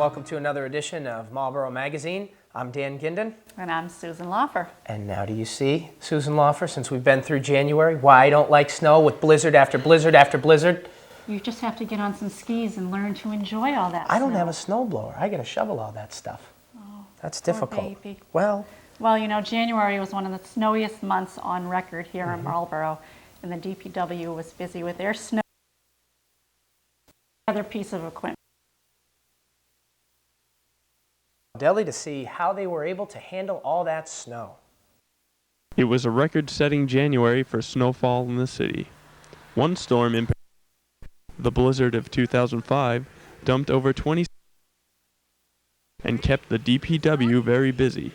welcome to another edition of Marlborough Magazine. I'm Dan Ginden. And I'm Susan Laufer. And now do you see, Susan Laufer, since we've been through January, why I don't like snow with blizzard after blizzard after blizzard? You just have to get on some skis and learn to enjoy all that I don't snow. have a snowblower. I got to shovel all that stuff. Oh, that's poor difficult. baby. Well, you know, January was one of the snowiest months on record here in Marlborough, and the DPW was busy with their snow. Another piece of equipment. Delhi to see how they were able to handle all that snow. It was a record-setting January for snowfall in the city. One storm, in the blizzard of 2005, dumped over 20 and kept the DPW very busy.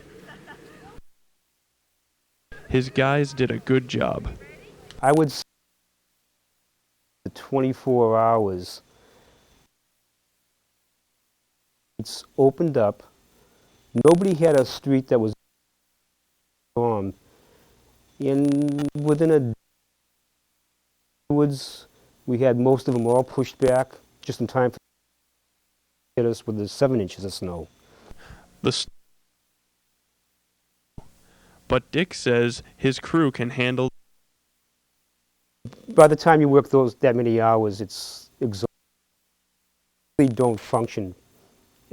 His guys did a good job. I would say the 24 hours, it's opened up. Nobody had a street that was storm. And within a woods, we had most of them all pushed back just in time to hit us with the 7 inches of snow. But Dick says his crew can handle. By the time you work that many hours, it's exhausting. They don't function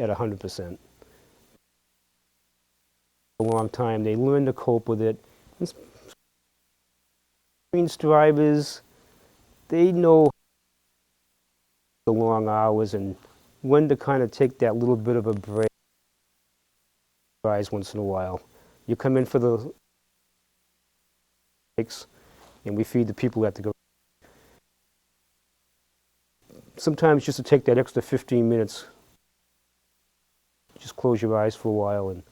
at 100%. A long time, they learn to cope with it. Experienced drivers, they know the long hours and when to kind of take that little bit of a break once in a while. You come in for the breaks, and we feed the people at the go. Sometimes just to take that extra 15 minutes, just close your eyes for a while and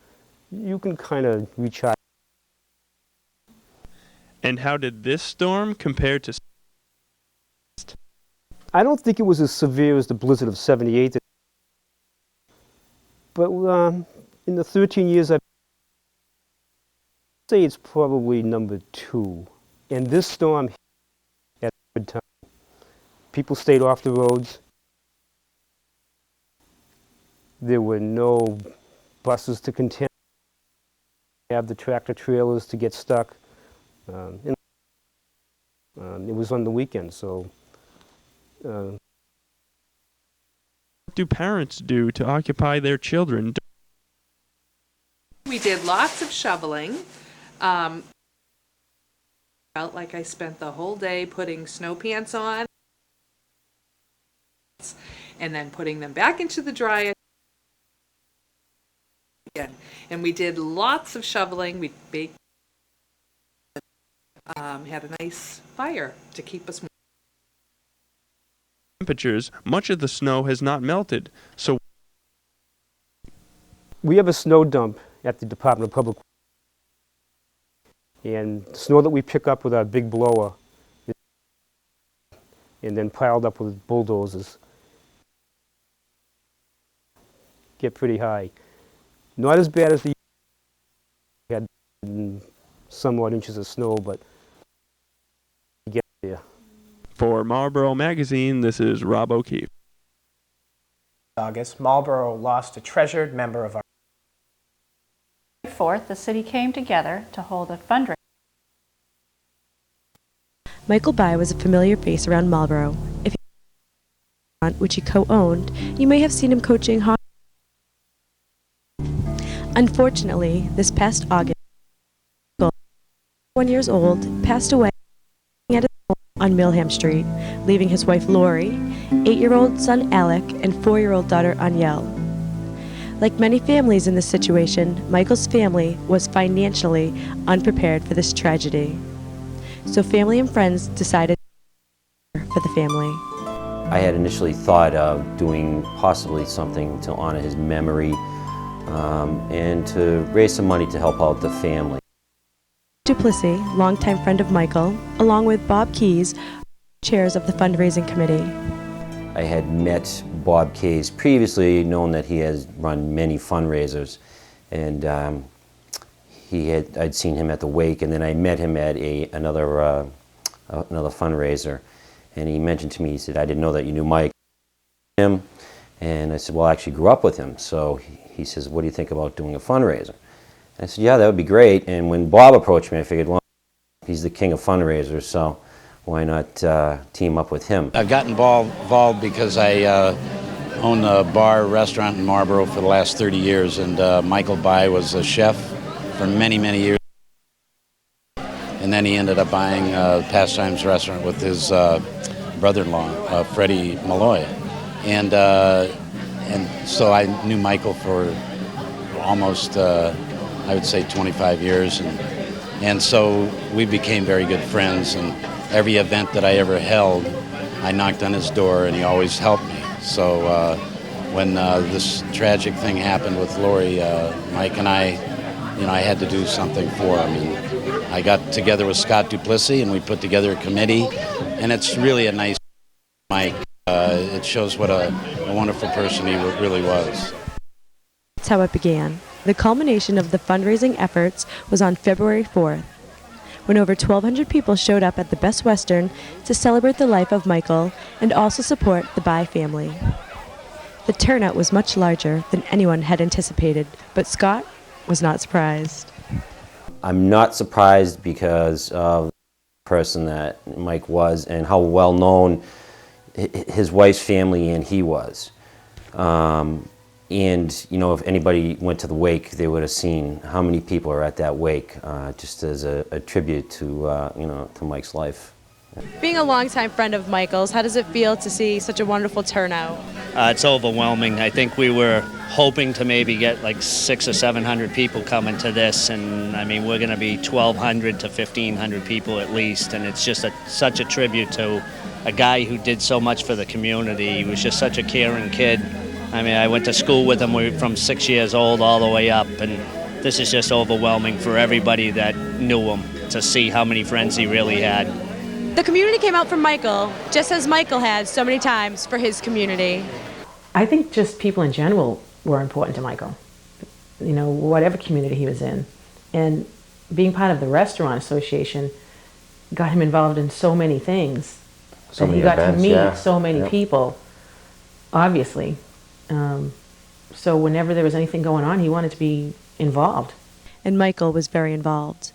you can kind of recharge. And how did this storm compare to? I don't think it was as severe as the blizzard of '78. But in the 13 years I've say it's probably number 2. And this storm at a good time. People stayed off the roads. There were no buses to contend. Have the tractor trailers to get stuck. It was on the weekend, so. What do parents do to occupy their children? We did lots of shoveling. Felt like I spent the whole day putting snow pants on and then putting them back into the dryer. And we did lots of shoveling. We baked, had a nice fire to keep us warm. Temperatures, much of the snow has not melted, so we have a snow dump at the Department of Public Works, and the snow that we pick up with our big blower and then piled up with bulldozers get pretty high. Not as bad as the had somewhat inches of snow, but get there. For Marlborough Magazine, this is Rob O'Keefe. August, Marlborough lost a treasured member of our 4th, the city came together to hold a fundraiser. Michael By was a familiar face around Marlborough. If you which he co-owned, you may have seen him coaching hockey. Unfortunately, this past August, 1 years old, passed away at his home on Milham Street, leaving his wife Lori, 8-year-old son Alec, and 4-year-old daughter Anielle. Like many families in this situation, Michael's family was financially unprepared for this tragedy. So family and friends decided for the family. I had initially thought of doing possibly something to honor his memory and to raise some money to help out the family. Duplessis, longtime friend of Michael, along with Bob Keys, chairs of the fundraising committee. I had met Bob Case previously, known that he has run many fundraisers, and I'd seen him at the wake, and then I met him at another fundraiser, and he mentioned to me, he said, "I didn't know that you knew Mike." And I said, well, I actually grew up with him. So he says, what do you think about doing a fundraiser? I said, yeah, that would be great. And when Bob approached me, I figured, well, he's the king of fundraisers, so why not team up with him? I've gotten involved because I own a bar restaurant in Marlborough for the last 30 years, and Michael Bai was a chef for many, many years. And then he ended up buying Pastimes Restaurant with his brother-in-law, Freddie Malloy. And so I knew Michael for almost, I would say, 25 years. And so we became very good friends. And every event that I ever held, I knocked on his door, and he always helped me. So when this tragic thing happened with Lori, Mike and I had to do something for him. And I got together with Scott Duplessis, and we put together a committee. And it's really a nice Mike. It shows what a wonderful person he really was. That's how it began. The culmination of the fundraising efforts was on February 4th, when over 1,200 people showed up at the Best Western to celebrate the life of Michael and also support the Bai family. The turnout was much larger than anyone had anticipated, but Scott was not surprised. I'm not surprised because of the person that Mike was and how well known his wife's family and he was. And, you know, if anybody went to the wake, they would have seen how many people are at that wake, just as a tribute to, to Mike's life. Being a longtime friend of Michael's, how does it feel to see such a wonderful turnout? It's overwhelming. I think we were hoping to maybe get like 600 or 700 people coming to this, and I mean, we're going to be 1,200 to 1,500 people at least, and it's just such a tribute to a guy who did so much for the community. He was just such a caring kid. I mean, I went to school with him from 6 years old all the way up, and this is just overwhelming for everybody that knew him to see how many friends he really had. The community came out for Michael, just as Michael had so many times for his community. I think just people in general were important to Michael, you know, whatever community he was in. And being part of the Restaurant Association got him involved in so many things. So many he got events, to meet yeah. so many Yep. people, obviously. So whenever there was anything going on, he wanted to be involved. And Michael was very involved.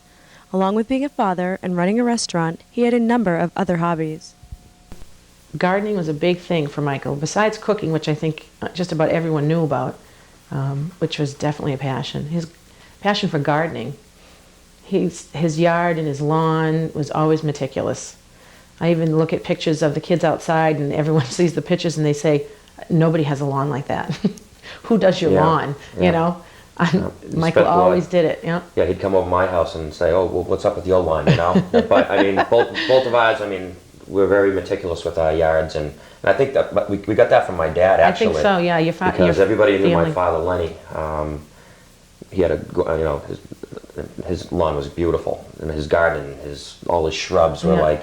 Along with being a father and running a restaurant, he had a number of other hobbies. Gardening was a big thing for Michael, besides cooking, which I think just about everyone knew about, which was definitely a passion. His passion for gardening. His yard and his lawn was always meticulous. I even look at pictures of the kids outside, and everyone sees the pictures and they say, nobody has a lawn like that. Who does your lawn? Yeah. You know? Michael always did it. Yeah. Yeah, he'd come over my house and say, "Oh, well, what's up with your lawn?" You know. But I mean, both of ours. I mean, we're very meticulous with our yards, and I think that we got that from my dad actually. I think so. Yeah, because everybody knew my family. father, Lenny. He had his lawn was beautiful, and his garden, all his shrubs were like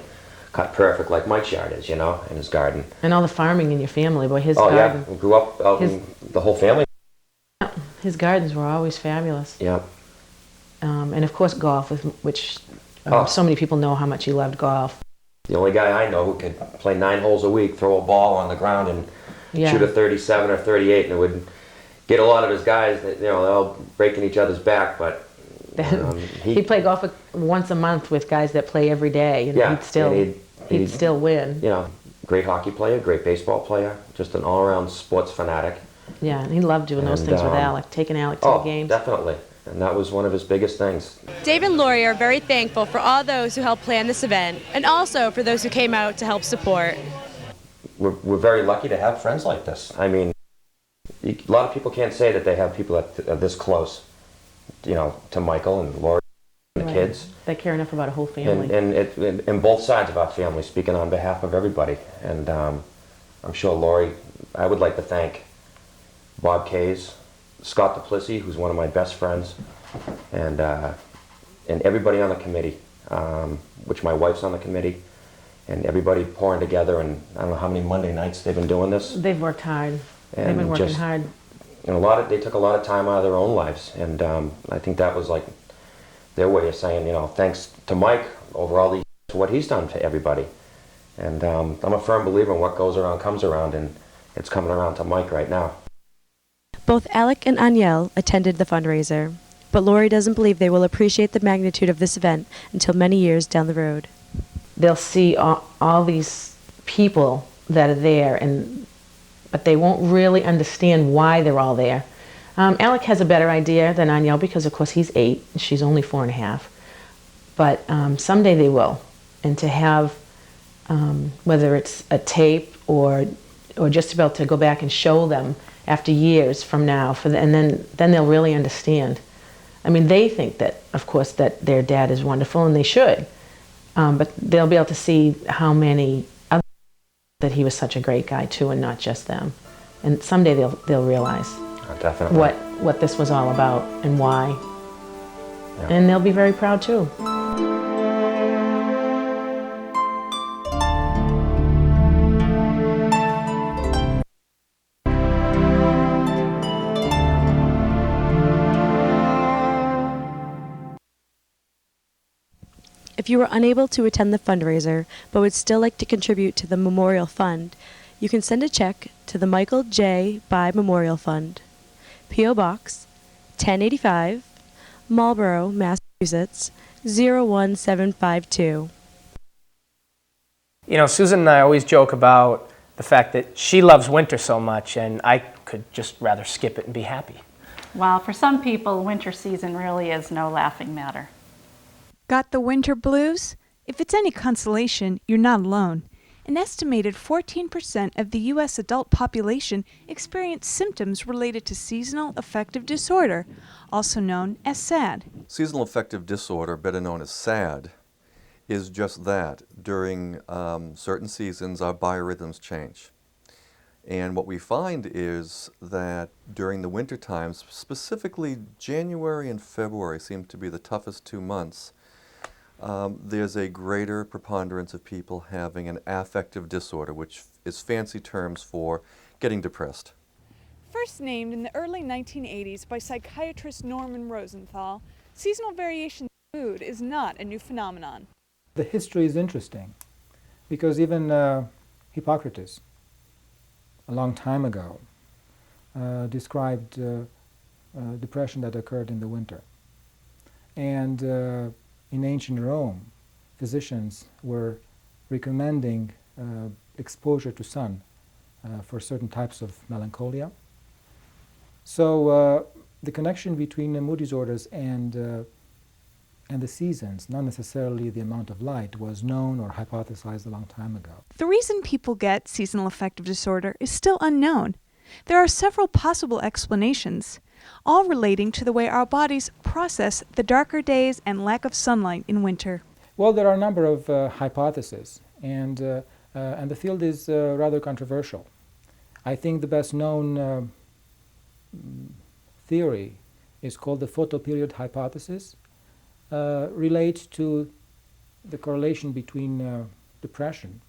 cut perfect, like Mike's yard is, you know, in his garden. And all the farming in your family, boy, his Oh garden. yeah, we grew up out in the whole family. His gardens were always fabulous. Yeah. And of course golf, which Oh. so many people know how much he loved golf. The only guy I know who could play 9 holes a week, throw a ball on the ground and shoot a 37 or 38, and it would get a lot of his guys, they're all breaking each other's back, but he'd play golf once a month with guys that play every day, and he'd still win. You know, great hockey player, great baseball player, just an all-around sports fanatic. Yeah, and he loved doing those things with Alec, taking Alec to the games. Definitely. And that was one of his biggest things. Dave and Lori are very thankful for all those who helped plan this event, and also for those who came out to help support. We're very lucky to have friends like this. I mean, a lot of people can't say that they have people that are this close, you know, to Michael and Lori and the kids. They care enough about a whole family. And both sides of our family, speaking on behalf of everybody. And I'm sure Lori, I would like to thank Bob Kays, Scott Duplessis, who's one of my best friends, and everybody on the committee, which my wife's on the committee, and everybody pouring together, and I don't know how many Monday nights they've been doing this. They've worked hard. And They've been working hard. And they took a lot of time out of their own lives, and I think that was like their way of saying, you know, thanks to Mike over all these, for what he's done to everybody. And I'm a firm believer in what goes around comes around, and it's coming around to Mike right now. Both Alec and Aniel attended the fundraiser, but Lori doesn't believe they will appreciate the magnitude of this event until many years down the road. They'll see all these people that are there, but they won't really understand why they're all there. Alec has a better idea than Aniel because, of course, he's 8 and she's only 4.5. But someday they will. And to have, whether it's a tape or just to be able to go back and show them after years from now, and then they'll really understand. I mean, they think that, of course, that their dad is wonderful, and they should. But they'll be able to see how many other that he was such a great guy too, and not just them. And someday they'll realize Definitely. what this was all about and why. Yeah. And they'll be very proud too. If you were unable to attend the fundraiser but would still like to contribute to the Memorial Fund, you can send a check to the Michael J. By Memorial Fund, P.O. Box 1085, Marlborough, Massachusetts 01752. You know, Susan and I always joke about the fact that she loves winter so much, and I could just rather skip it and be happy. Well, for some people, winter season really is no laughing matter. Got the winter blues? If it's any consolation, you're not alone. An estimated 14% of the U.S. adult population experience symptoms related to seasonal affective disorder, also known as SAD. Seasonal affective disorder, better known as SAD, is just that. During certain seasons, our biorhythms change. And what we find is that during the winter times, specifically January and February seem to be the toughest 2 months. There's a greater preponderance of people having an affective disorder, which is fancy terms for getting depressed. First named in the early 1980s by psychiatrist Norman Rosenthal, seasonal variation in mood is not a new phenomenon. The history is interesting because even Hippocrates, a long time ago, described depression that occurred in the winter. And in ancient Rome, physicians were recommending exposure to sun for certain types of melancholia. So the connection between mood disorders and the seasons, not necessarily the amount of light, was known or hypothesized a long time ago. The reason people get seasonal affective disorder is still unknown. There are several possible explanations, all relating to the way our bodies process the darker days and lack of sunlight in winter. Well, there are a number of hypotheses, and the field is rather controversial. I think the best known theory is called the photoperiod hypothesis, relates to the correlation between depression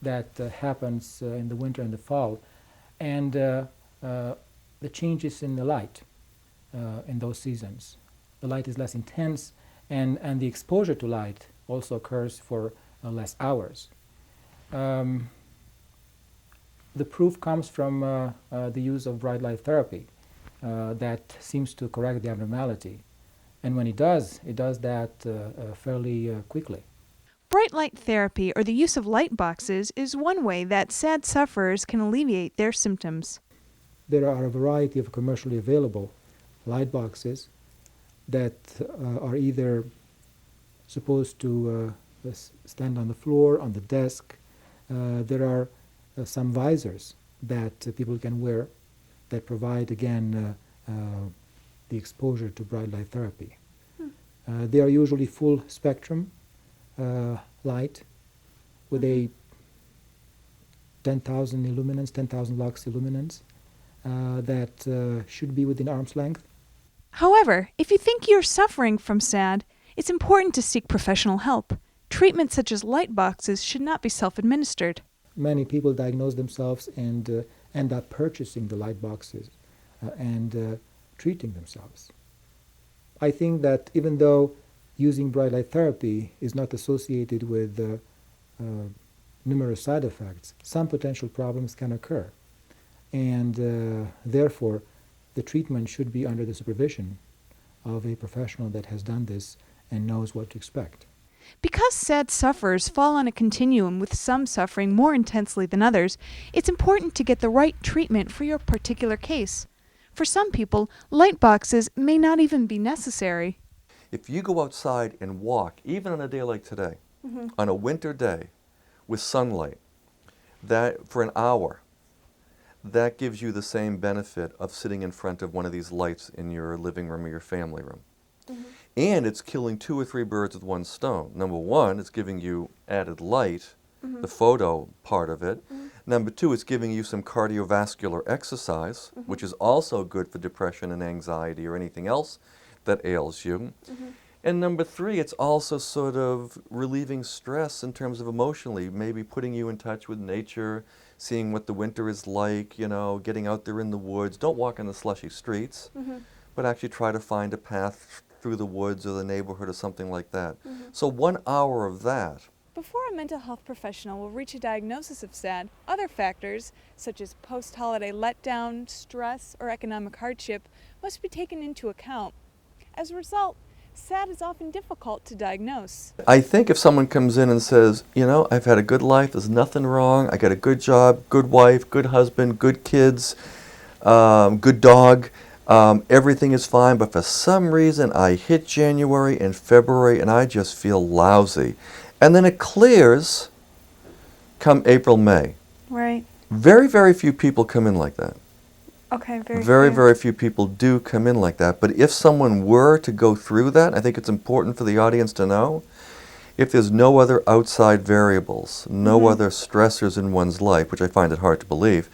that happens in the winter and the fall and the changes in the light in those seasons. The light is less intense, and the exposure to light also occurs for less hours. The proof comes from the use of bright light therapy that seems to correct the abnormality. And when it does that fairly quickly. Bright light therapy, or the use of light boxes, is one way that SAD sufferers can alleviate their symptoms. There are a variety of commercially available light boxes that are either supposed to stand on the floor, on the desk. There are some visors that people can wear that provide, again, the exposure to bright light therapy. They are usually full spectrum light with a 10,000 illuminance, 10,000 lux illuminance that should be within arm's length. However, if you think you're suffering from SAD, it's important to seek professional help. Treatments such as light boxes should not be self-administered. Many people diagnose themselves and end up purchasing the light boxes and treating themselves. I think that even though using bright light therapy is not associated with numerous side effects, some potential problems can occur. and therefore the treatment should be under the supervision of a professional that has done this and knows what to expect. Because SAD sufferers fall on a continuum with some suffering more intensely than others, it's important to get the right treatment for your particular case. For some people, light boxes may not even be necessary. If you go outside and walk, even on a day like today, on a winter day with sunlight, that for an hour, that gives you the same benefit of sitting in front of one of these lights in your living room or your family room. And it's killing 2 or 3 birds with one stone. Number one, it's giving you added light, the photo part of it. Number two, it's giving you some cardiovascular exercise, which is also good for depression and anxiety or anything else that ails you. And number three, it's also sort of relieving stress in terms of emotionally, maybe putting you in touch with nature, seeing what the winter is like, you know, getting out there in the woods. Don't walk on the slushy streets, but actually try to find a path through the woods or the neighborhood or something like that. So 1 hour of that. Before a mental health professional will reach a diagnosis of SAD, other factors, such as post-holiday letdown, stress, or economic hardship, must be taken into account. As a result, SAD is often difficult to diagnose. I think if someone comes in and says, you know, I've had a good life, there's nothing wrong, I got a good job, good wife, good husband, good kids, good dog, everything is fine, but for some reason I hit January and February and I just feel lousy. And then it clears come April, May. Right. Very, very few people come in like that. Okay, Very few people do come in like that. But if someone were to go through that, I think it's important for the audience to know, if there's no other outside variables, no other stressors in one's life, which I find it hard to believe,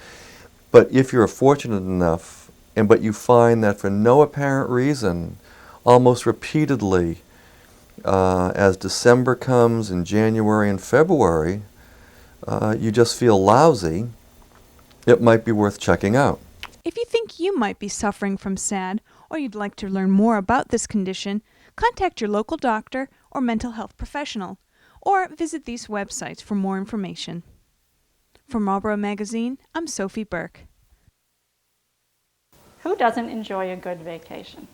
but if you're fortunate enough, but you find that for no apparent reason, almost repeatedly, as December comes and January and February, you just feel lousy, it might be worth checking out. If you think you might be suffering from SAD, or you'd like to learn more about this condition, contact your local doctor or mental health professional, or visit these websites for more information. For Marlborough Magazine, I'm Sophie Burke. Who doesn't enjoy a good vacation?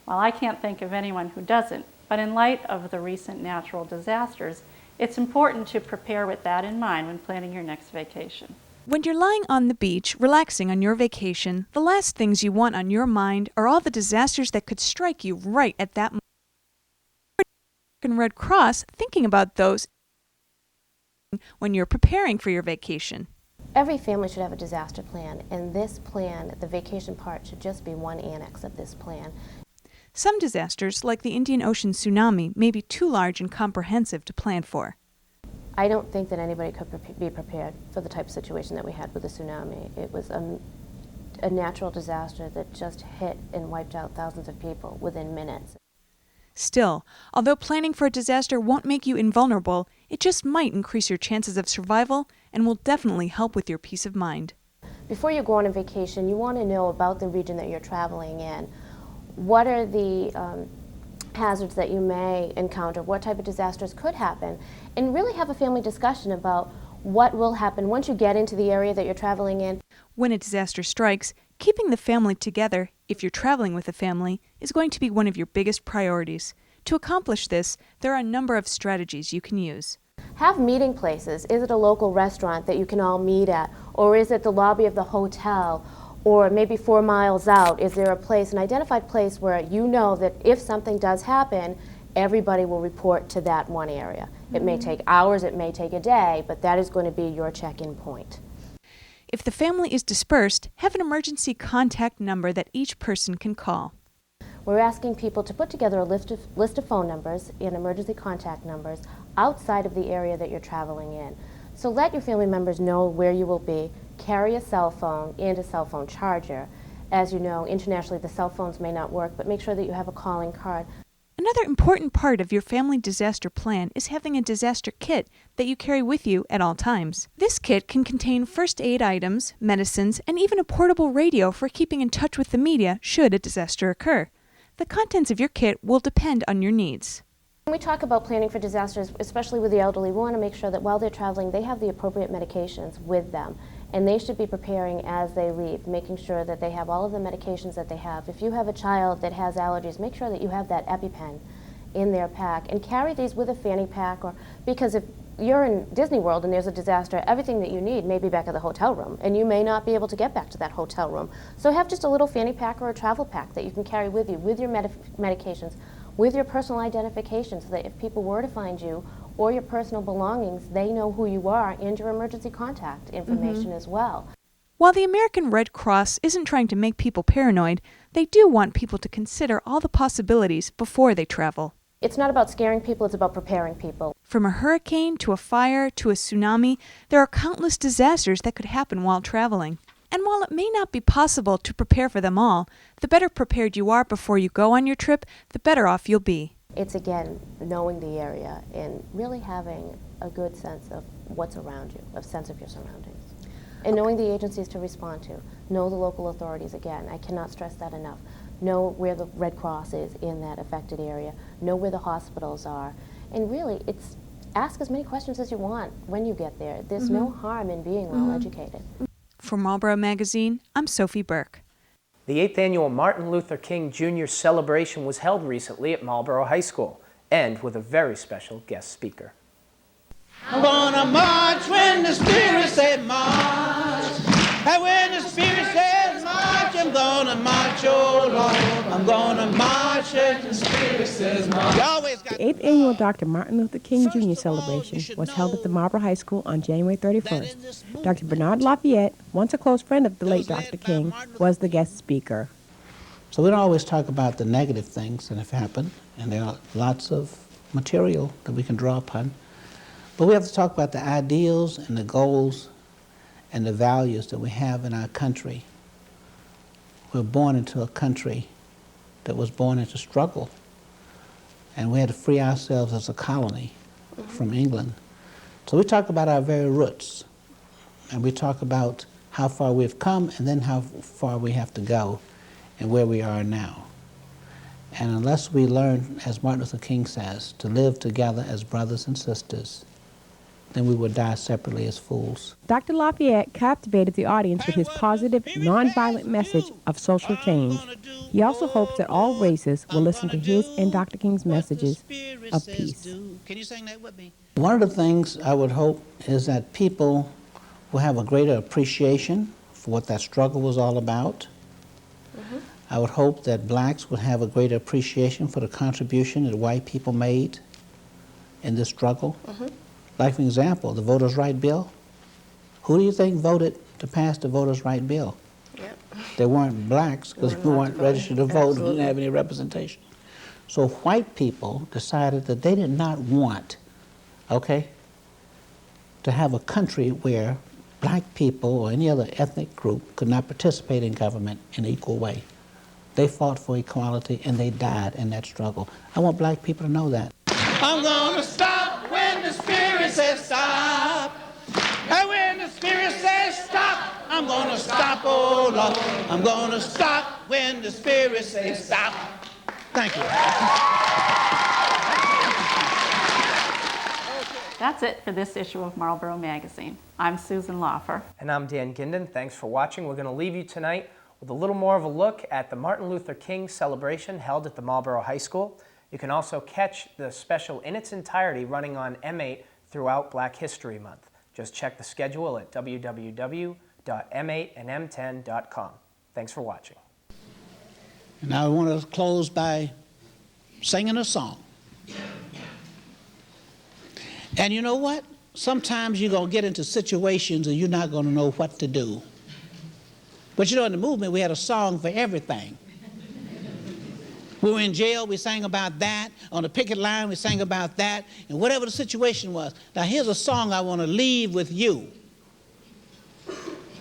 Well, I can't think of anyone who doesn't, but in light of the recent natural disasters, it's important to prepare with that in mind when planning your next vacation. When you're lying on the beach, relaxing on your vacation, the last things you want on your mind are all the disasters that could strike you right at that moment. American Red Cross thinking about those when you're preparing for your vacation. Every family should have a disaster plan, and this plan, the vacation part, should just be one annex of this plan. Some disasters, like the Indian Ocean tsunami, may be too large and comprehensive to plan for. I don't think that anybody could be prepared for the type of situation that we had with the tsunami. It was a natural disaster that just hit and wiped out thousands of people within minutes. Still, although planning for a disaster won't make you invulnerable, it just might increase your chances of survival and will definitely help with your peace of mind. Before you go on a vacation, you want to know about the region that you're traveling in. What are the hazards that you may encounter? What type of disasters could happen? And really have a family discussion about what will happen once you get into the area that you're traveling in. When a disaster strikes, keeping the family together, if you're traveling with a family, is going to be one of your biggest priorities. To accomplish this, there are a number of strategies you can use. Have meeting places. Is it a local restaurant that you can all meet at? Or is it the lobby of the hotel? Or maybe 4 miles out, is there a place, an identified place where you know that if something does happen, everybody will report to that one area. It may take hours, it may take a day, but that is going to be your check-in point. If the family is dispersed, have an emergency contact number that each person can call. We're asking people to put together a list of phone numbers and emergency contact numbers outside of the area that you're traveling in. So let your family members know where you will be. Carry a cell phone and a cell phone charger. As you know, internationally the cell phones may not work, but make sure that you have a calling card. Another important part of your family disaster plan is having a disaster kit that you carry with you at all times. This kit can contain first aid items, medicines, and even a portable radio for keeping in touch with the media should a disaster occur. The contents of your kit will depend on your needs. When we talk about planning for disasters, especially with the elderly, we want to make sure that while they're traveling, they have the appropriate medications with them. And they should be preparing as they leave, making sure that they have all of the medications that they have. If you have a child that has allergies, make sure that you have that EpiPen in their pack, and carry these with a fanny pack, or because if you're in Disney World and there's a disaster, everything that you need may be back at the hotel room, and you may not be able to get back to that hotel room. So have just a little fanny pack or a travel pack that you can carry with you, with your medications, with your personal identification, so that if people were to find you or your personal belongings, they know who you are, and your emergency contact information as well. While the American Red Cross isn't trying to make people paranoid, they do want people to consider all the possibilities before they travel. It's not about scaring people, it's about preparing people. From a hurricane to a fire to a tsunami, there are countless disasters that could happen while traveling. And while it may not be possible to prepare for them all, the better prepared you are before you go on your trip, the better off you'll be. It's, again, knowing the area and really having a good sense of what's around you, a sense of your surroundings. And knowing the agencies to respond to. Know the local authorities, again. I cannot stress that enough. Know where the Red Cross is in that affected area. Know where the hospitals are. And really, it's ask as many questions as you want when you get there. There's no harm in being well educated. For Marlborough Magazine, I'm Sophie Burke. The 8th annual Martin Luther King Jr. celebration was held recently at Marlborough High School, and with a very special guest speaker. I'm gonna march when the Spirit said march. And when the Spirit says march, I'm gonna march, oh Lord. I'm gonna march when the Spirit says march. The 8th annual Dr. Martin Luther King Jr. celebration was held at the Marlborough High School on January 31st. Dr. Bernard Lafayette, once a close friend of the late Dr. King, was the guest speaker. So we don't always talk about the negative things that have happened, and there are lots of material that we can draw upon. But we have to talk about the ideals and the goals and the values that we have in our country. We're born into a country that was born into struggle, and we had to free ourselves as a colony from England. So we talk about our very roots, and we talk about how far we've come and then how far we have to go and where we are now. And unless we learn, as Martin Luther King says, to live together as brothers and sisters, then we will die separately as fools. Dr. Lafayette captivated the audience with his positive, nonviolent message of social change. He also hopes that all races will listen to his and Dr. King's messages of peace. Can you sing that with me? One of the things I would hope is that people will have a greater appreciation for what that struggle was all about. I would hope that blacks would have a greater appreciation for the contribution that white people made in this struggle. Like, for example, the Voters' Right Bill. Who do you think voted to pass the Voters' Right Bill? They weren't blacks because we weren't registered to vote and didn't have any representation. So white people decided that they did not want, to have a country where black people or any other ethnic group could not participate in government in an equal way. They fought for equality and they died in that struggle. I want black people to know that. I'm gonna stop when the Spirit says stop. And when the Spirit says stop, I'm gonna stop, oh Lord. I'm gonna stop when the Spirit says stop. Thank you. That's it for this issue of Marlborough Magazine. I'm Susan Laufer. And I'm Dan Ginden. Thanks for watching. We're going to leave you tonight with a little more of a look at the Martin Luther King celebration held at the Marlborough High School. You can also catch the special in its entirety running on M8 throughout Black History Month. Just check the schedule at www.m8andm10.com. Thanks for watching. And I want to close by singing a song. And you know what? Sometimes you're going to get into situations and you're not going to know what to do. But you know, in the movement, we had a song for everything. We were in jail, we sang about that. On the picket line, we sang about that. And whatever the situation was. Now, here's a song I want to leave with you.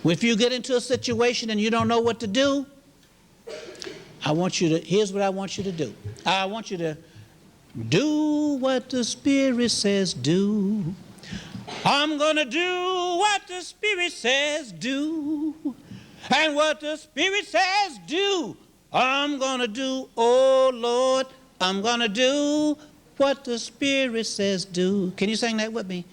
If you get into a situation and you don't know what to do, here's what I want you to do. I want you to do what the Spirit says do. I'm going to do what the Spirit says do. And what the Spirit says do, I'm going to do. Oh, Lord, I'm going to do what the Spirit says do. Can you sing that with me?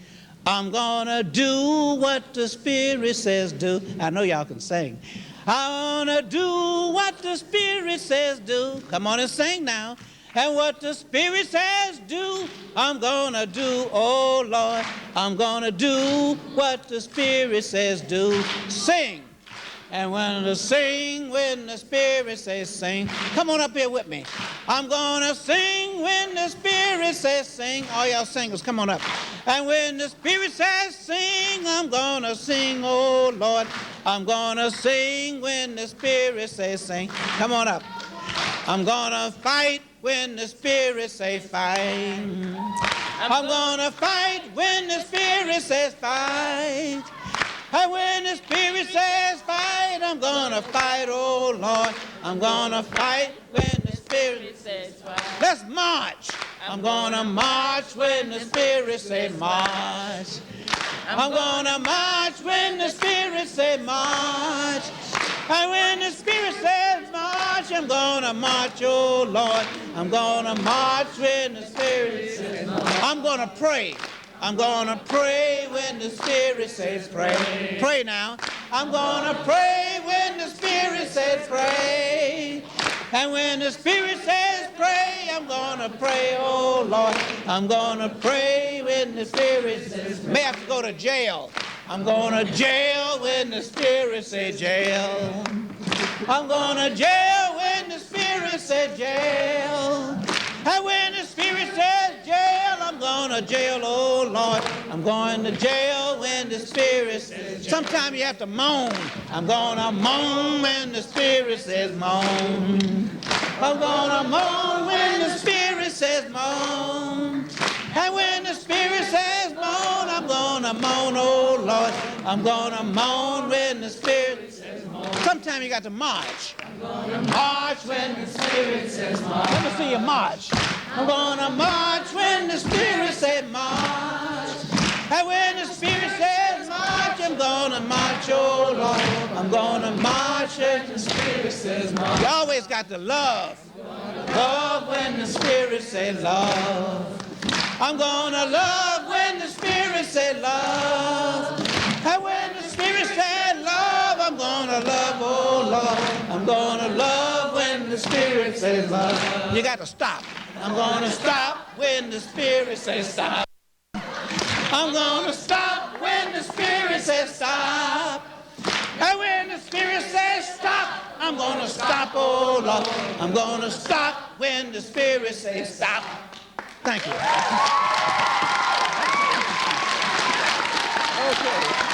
I'm gonna do what the Spirit says do. I know y'all can sing. I wanna do what the Spirit says do. Come on and sing now. And what the Spirit says do, I'm gonna do. Oh Lord, I'm gonna do what the Spirit says do. Sing. And when the Spirit says sing, come on up here with me. I'm gonna sing when the Spirit says sing. All y'all singers, come on up. And when the Spirit says sing, I'm gonna sing, oh Lord. I'm gonna sing when the Spirit says sing. Come on up. I'm gonna fight when the Spirit says fight. I'm gonna fight when the Spirit says fight. And when the Spirit says fight, I'm gonna fight, oh Lord. I'm gonna fight when the Spirit says fight. Let's march. I'm gonna march when the Spirit says march. I'm gonna march when the Spirit says march. And when the Spirit says march, I'm gonna march, oh Lord. I'm gonna march when the Spirit says march. I'm gonna pray. I'm gonna pray when the Spirit says pray. Pray now. I'm gonna pray when the Spirit says pray. And when the Spirit says pray, I'm gonna pray, oh Lord. I'm gonna pray when the Spirit says pray. May have to go to jail. I'm gonna jail when the Spirit says jail. I'm gonna jail when the Spirit says jail. And when the Spirit says jail, I'm gonna jail, oh Lord. I'm going to jail when the Spirit says jail. Sometimes you have to moan. I'm gonna moan when the Spirit says moan. I'm gonna moan when the Spirit says moan. And when the Spirit says moan, I'm gonna moan, oh Lord. I'm gonna moan when the Spirit says moan. Sometimes you got to march. I'm gonna march when the Spirit says march. Let me see you march. I'm gonna march when the Spirit says march. And when the Spirit says march, I'm gonna march, oh Lord. I'm gonna march when the Spirit says march. You always got to love. Love when the Spirit says love. I'm gonna love when the Spirit says love. And when the Spirit says love, I'm gonna love, oh Lord. I'm gonna love when the Spirit says love. You got to stop. I'm gonna stop when the Spirit says stop. I'm gonna stop when the Spirit says stop. And when the Spirit says stop, I'm gonna stop, oh Lord. I'm gonna stop when the Spirit says stop. Thank you. Okay.